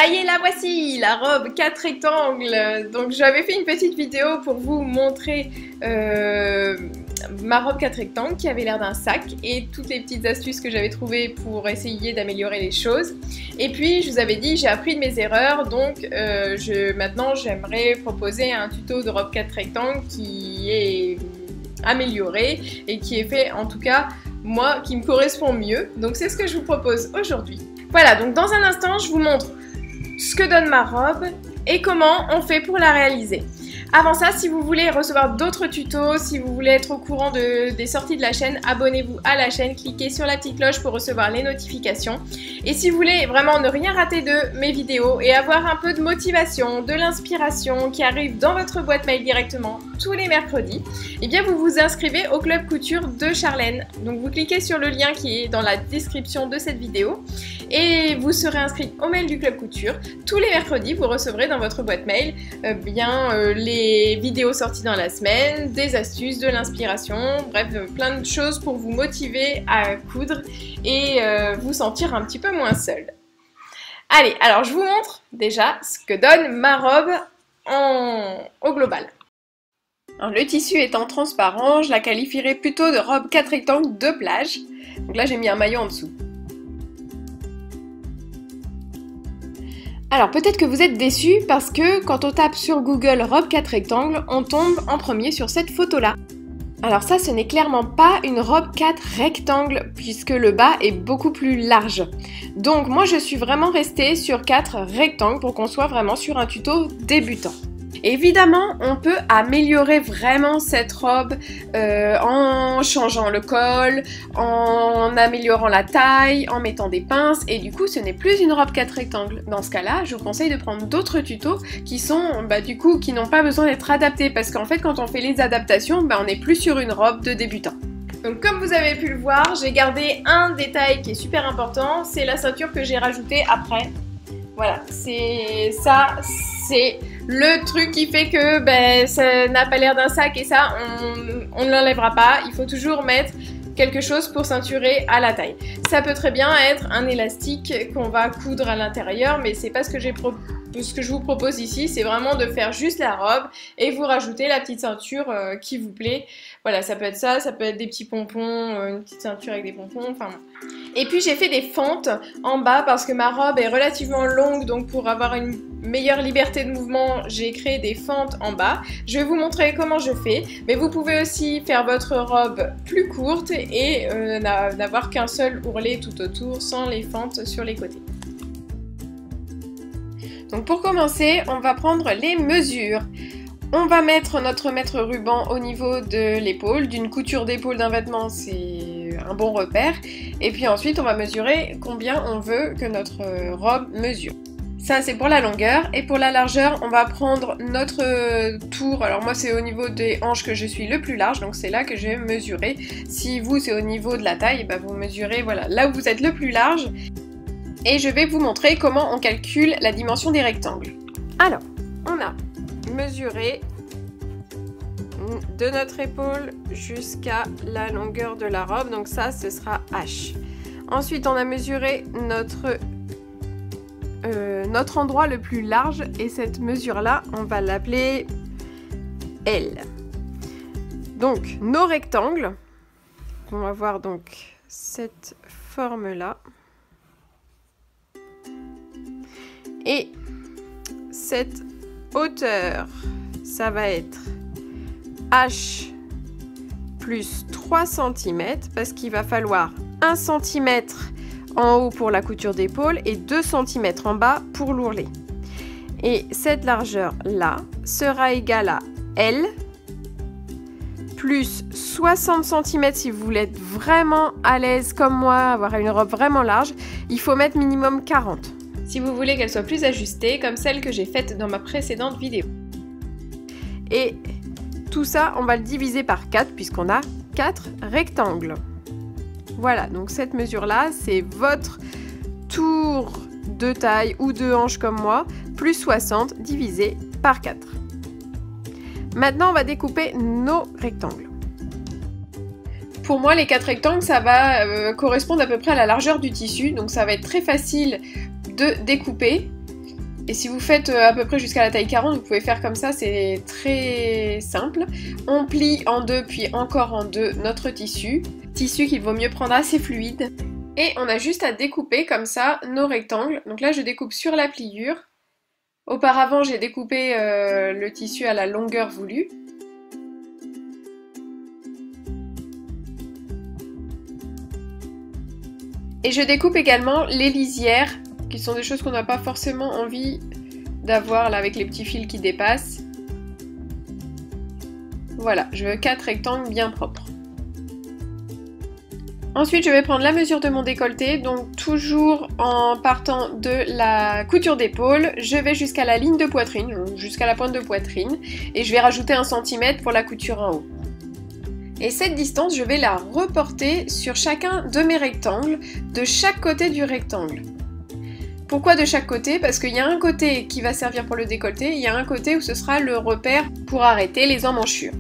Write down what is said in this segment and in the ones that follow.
y est, la voici, la robe 4 rectangles. Donc j'avais fait une petite vidéo pour vous montrer ma robe 4 rectangles qui avait l'air d'un sac et toutes les petites astuces que j'avais trouvées pour essayer d'améliorer les choses. Et puis je vous avais dit, j'ai appris de mes erreurs, donc maintenant j'aimerais proposer un tuto de robe 4 rectangles qui est amélioré et qui est fait, en tout cas moi, qui me correspond mieux. Donc c'est ce que je vous propose aujourd'hui. Voilà, donc dans un instant je vous montre ce que donne ma robe et comment on fait pour la réaliser. Avant ça, si vous voulez recevoir d'autres tutos, si vous voulez être au courant des sorties de la chaîne, abonnez-vous à la chaîne, cliquez sur la petite cloche pour recevoir les notifications. Et si vous voulez vraiment ne rien rater de mes vidéos et avoir un peu de motivation, de l'inspiration qui arrive dans votre boîte mail directement tous les mercredis, eh bien vous vous inscrivez au Club Couture de Charlène. Donc vous cliquez sur le lien qui est dans la description de cette vidéo et vous serez inscrit au mail du Club Couture. Tous les mercredis, vous recevrez dans votre boîte mail les vidéos sorties dans la semaine, des astuces, de l'inspiration, bref, plein de choses pour vous motiver à coudre et vous sentir un petit peu moins seul. Allez, alors je vous montre déjà ce que donne ma robe au global. Alors, le tissu étant transparent, je la qualifierais plutôt de robe 4 rectangles de plage. Donc là, j'ai mis un maillot en dessous. Alors peut-être que vous êtes déçus parce que quand on tape sur Google robe 4 rectangles, on tombe en premier sur cette photo-là. Alors ça, ce n'est clairement pas une robe 4 rectangles puisque le bas est beaucoup plus large. Donc moi je suis vraiment restée sur 4 rectangles pour qu'on soit vraiment sur un tuto débutant. Évidemment, on peut améliorer vraiment cette robe en changeant le col, en améliorant la taille, en mettant des pinces et du coup ce n'est plus une robe 4 rectangles. Dans ce cas-là, je vous conseille de prendre d'autres tutos qui sont qui n'ont pas besoin d'être adaptés parce qu'en fait quand on fait les adaptations, on n'est plus sur une robe de débutant. Donc comme vous avez pu le voir, j'ai gardé un détail qui est super important, c'est la ceinture que j'ai rajoutée après. Voilà, c'est le truc qui fait que ça n'a pas l'air d'un sac et ça, on ne l'enlèvera pas. Il faut toujours mettre quelque chose pour ceinturer à la taille. Ça peut très bien être un élastique qu'on va coudre à l'intérieur, mais c'est pas ce que je vous propose ici. C'est vraiment de faire juste la robe et vous rajouter la petite ceinture qui vous plaît. Voilà, ça peut être ça peut être des petits pompons, une petite ceinture avec des pompons, enfin... Et puis j'ai fait des fentes en bas parce que ma robe est relativement longue, donc pour avoir une meilleure liberté de mouvement, j'ai créé des fentes en bas. Je vais vous montrer comment je fais, mais vous pouvez aussi faire votre robe plus courte et n'avoir qu'un seul ourlet tout autour sans les fentes sur les côtés. Donc pour commencer, on va prendre les mesures. On va mettre notre mètre ruban au niveau de l'épaule, d'une couture d'épaule d'un vêtement, c'est un bon repère. Et puis ensuite, on va mesurer combien on veut que notre robe mesure. Ça, c'est pour la longueur. Et pour la largeur, on va prendre notre tour. Alors moi, c'est au niveau des hanches que je suis le plus large, donc c'est là que je vais mesurer. Si vous, c'est au niveau de la taille, vous mesurez voilà, là où vous êtes le plus large. Et je vais vous montrer comment on calcule la dimension des rectangles. Alors, on a mesuré de notre épaule jusqu'à la longueur de la robe, donc ça ce sera H. Ensuite on a mesuré notre endroit le plus large et cette mesure là on va l'appeler L. Donc nos rectangles, on va voir donc cette forme là et cette hauteur, ça va être H plus 3 cm parce qu'il va falloir 1 cm en haut pour la couture d'épaule et 2 cm en bas pour l'ourlet. Et cette largeur là sera égale à L plus 60 cm si vous voulez être vraiment à l'aise comme moi, avoir une robe vraiment large, il faut mettre minimum 40. Si vous voulez qu'elle soit plus ajustée, comme celle que j'ai faite dans ma précédente vidéo. Et tout ça, on va le diviser par 4 puisqu'on a 4 rectangles. Voilà, donc cette mesure-là, c'est votre tour de taille ou de hanche comme moi, plus 60 divisé par 4. Maintenant, on va découper nos rectangles. Pour moi, les 4 rectangles, ça va correspondre à peu près à la largeur du tissu, donc ça va être très facile de découper Et si vous faites à peu près jusqu'à la taille 40, vous pouvez faire comme ça, c'est très simple. On plie en deux puis encore en deux notre tissu. Tissu qu'il vaut mieux prendre assez fluide. Et on a juste à découper comme ça nos rectangles. Donc là je découpe sur la pliure. Auparavant j'ai découpé le tissu à la longueur voulue. Et je découpe également les lisières, qui sont des choses qu'on n'a pas forcément envie d'avoir là avec les petits fils qui dépassent. Voilà, je veux 4 rectangles bien propres. Ensuite, je vais prendre la mesure de mon décolleté, donc toujours en partant de la couture d'épaule, je vais jusqu'à la ligne de poitrine, jusqu'à la pointe de poitrine, et je vais rajouter 1 cm pour la couture en haut. Et cette distance, je vais la reporter sur chacun de mes rectangles, de chaque côté du rectangle. Pourquoi de chaque côté? Parce qu'il y a un côté qui va servir pour le décolleté, et il y a un côté où ce sera le repère pour arrêter les emmanchures.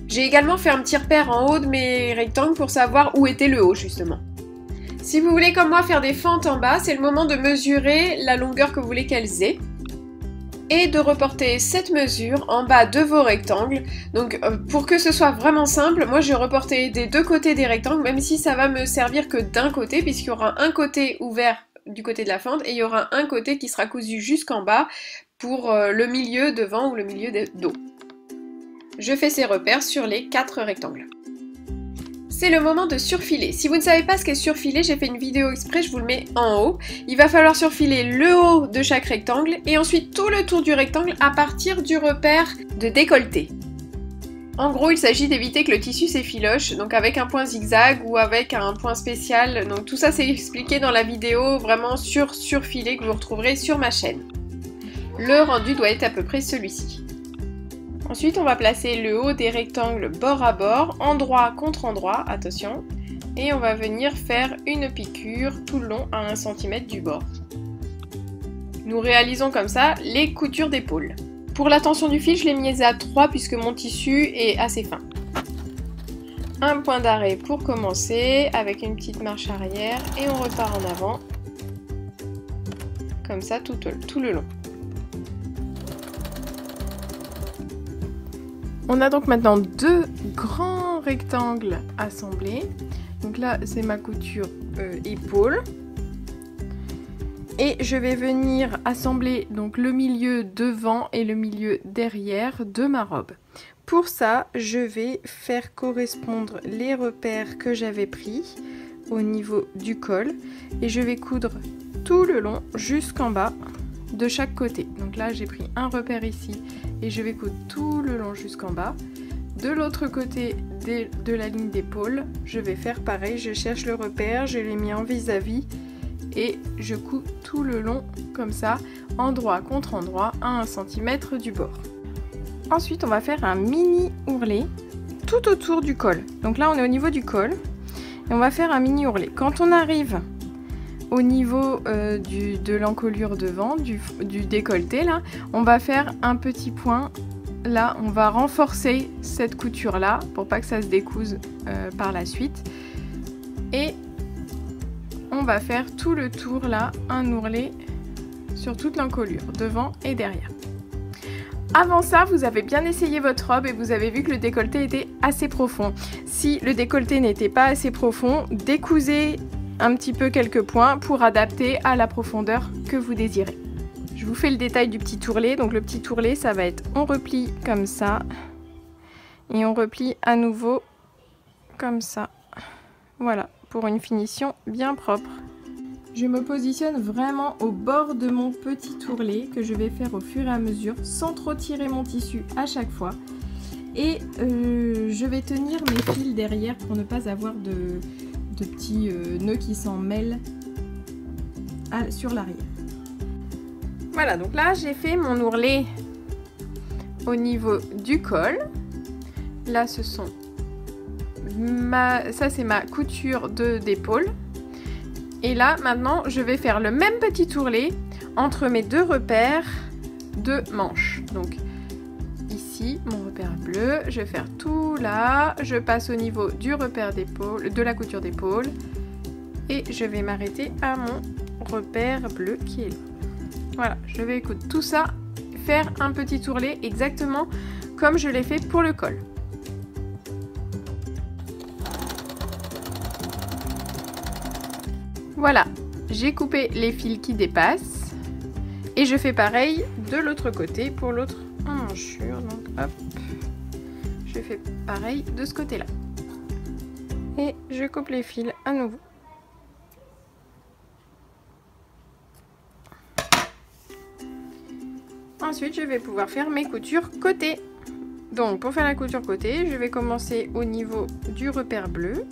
J'ai également fait un petit repère en haut de mes rectangles pour savoir où était le haut justement. Si vous voulez comme moi faire des fentes en bas, c'est le moment de mesurer la longueur que vous voulez qu'elles aient. Et de reporter cette mesure en bas de vos rectangles. Donc pour que ce soit vraiment simple, moi je vais reporter des deux côtés des rectangles, même si ça va me servir que d'un côté, puisqu'il y aura un côté ouvert du côté de la fente et il y aura un côté qui sera cousu jusqu'en bas pour le milieu devant ou le milieu de dos. Je fais ces repères sur les 4 rectangles. C'est le moment de surfiler. Si vous ne savez pas ce qu'est surfiler, j'ai fait une vidéo exprès, je vous le mets en haut. Il va falloir surfiler le haut de chaque rectangle et ensuite tout le tour du rectangle à partir du repère de décolleté. En gros, il s'agit d'éviter que le tissu s'effiloche, donc avec un point zigzag ou avec un point spécial. Donc tout ça c'est expliqué dans la vidéo vraiment sur surfiler que vous retrouverez sur ma chaîne. Le rendu doit être à peu près celui-ci. Ensuite, on va placer le haut des rectangles bord à bord, endroit contre endroit, attention, et on va venir faire une piqûre tout le long à 1 cm du bord. Nous réalisons comme ça les coutures d'épaule. Pour la tension du fil, je l'ai mise à 3 puisque mon tissu est assez fin. Un point d'arrêt pour commencer, avec une petite marche arrière, et on repart en avant, comme ça tout le long. On a donc maintenant 2 grands rectangles assemblés. Donc là, c'est ma couture épaule. Et je vais venir assembler donc le milieu devant et le milieu derrière de ma robe. Pour ça, je vais faire correspondre les repères que j'avais pris au niveau du col. Et je vais coudre tout le long jusqu'en bas de chaque côté. Donc là j'ai pris un repère ici et je vais coudre tout le long jusqu'en bas. De l'autre côté de la ligne d'épaule, je vais faire pareil, je cherche le repère, je l'ai mis en vis-à-vis et je couds tout le long comme ça, endroit contre endroit à 1 cm du bord. Ensuite on va faire un mini ourlet tout autour du col. Donc là on est au niveau du col et on va faire un mini ourlet. Quand on arrive au niveau de l'encolure devant, du décolleté là, on va faire un petit point. Là, on va renforcer cette couture là pour pas que ça se découse par la suite. Et on va faire tout le tour là, un ourlet sur toute l'encolure, devant et derrière. Avant ça, vous avez bien essayé votre robe et vous avez vu que le décolleté était assez profond. Si le décolleté n'était pas assez profond, décousez un petit peu quelques points pour adapter à la profondeur que vous désirez. Je vous fais le détail du petit ourlet. Donc le petit ourlet, ça va être on replie comme ça et on replie à nouveau comme ça. Voilà, pour une finition bien propre. Je me positionne vraiment au bord de mon petit ourlet que je vais faire au fur et à mesure sans trop tirer mon tissu à chaque fois. Et je vais tenir mes fils derrière pour ne pas avoir de petits nœuds qui s'en mêlent sur l'arrière. Voilà, donc là j'ai fait mon ourlet au niveau du col. Là ce sont ça c'est ma couture d'épaule. Et là maintenant je vais faire le même petit ourlet entre mes 2 repères de manches. Donc ici mon repère bleu, je vais faire tout là, je passe au niveau du repère d'épaule, de la couture d'épaule et je vais m'arrêter à mon repère bleu qui est là. Voilà, je vais écoute tout ça faire un petit ourlet exactement comme je l'ai fait pour le col. Voilà, j'ai coupé les fils qui dépassent et je fais pareil de l'autre côté pour l'autre emmanchure. Donc hop, je fais pareil de ce côté-là. Et je coupe les fils à nouveau. Ensuite, je vais pouvoir faire mes coutures côté. Donc, pour faire la couture côté, je vais commencer au niveau du repère bleu.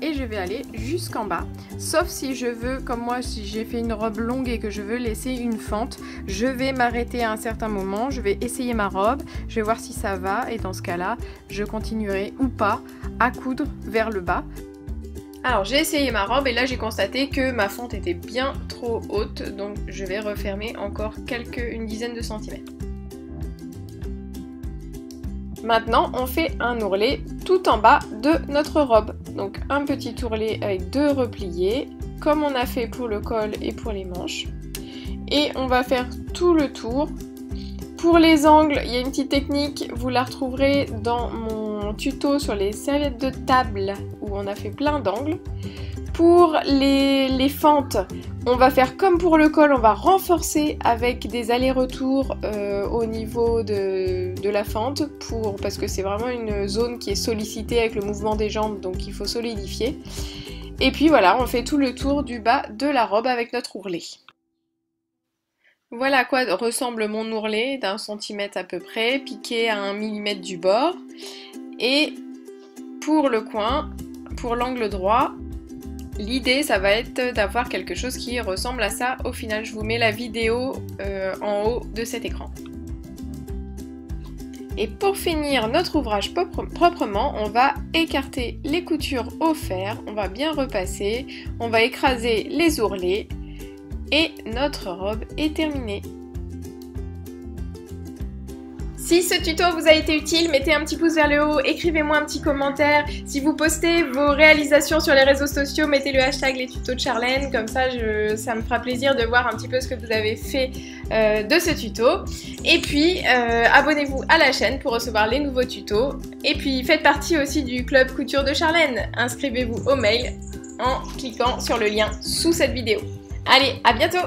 Et je vais aller jusqu'en bas. Sauf si je veux, comme moi, si j'ai fait une robe longue et que je veux laisser une fente, je vais m'arrêter à un certain moment, je vais essayer ma robe, je vais voir si ça va. Et dans ce cas-là, je continuerai ou pas à coudre vers le bas. Alors j'ai essayé ma robe et là j'ai constaté que ma fente était bien trop haute, donc je vais refermer encore une dizaine de centimètres. Maintenant on fait un ourlet tout en bas de notre robe. Donc un petit ourlet avec 2 repliés, comme on a fait pour le col et pour les manches. Et on va faire tout le tour. Pour les angles, il y a une petite technique, vous la retrouverez dans mon tuto sur les serviettes de table où on a fait plein d'angles. Pour les fentes, on va faire comme pour le col, on va renforcer avec des allers-retours au niveau de la fente parce que c'est vraiment une zone qui est sollicitée avec le mouvement des jambes, donc il faut solidifier. Et puis voilà, on fait tout le tour du bas de la robe avec notre ourlet. Voilà à quoi ressemble mon ourlet d'1 centimètre à peu près, piqué à 1 millimètre du bord. Et pour le coin, pour l'angle droit, l'idée ça va être d'avoir quelque chose qui ressemble à ça au final. Je vous mets la vidéo en haut de cet écran. Et pour finir notre ouvrage proprement, on va écarter les coutures au fer, on va bien repasser, on va écraser les ourlets. Et notre robe est terminée. Si ce tuto vous a été utile, mettez un petit pouce vers le haut, écrivez-moi un petit commentaire. Si vous postez vos réalisations sur les réseaux sociaux, mettez le hashtag les tutos de Charlène, comme ça ça me fera plaisir de voir un petit peu ce que vous avez fait de ce tuto. Et puis abonnez-vous à la chaîne pour recevoir les nouveaux tutos. Et puis faites partie aussi du club couture de Charlène. Inscrivez-vous au mail en cliquant sur le lien sous cette vidéo. Allez, à bientôt!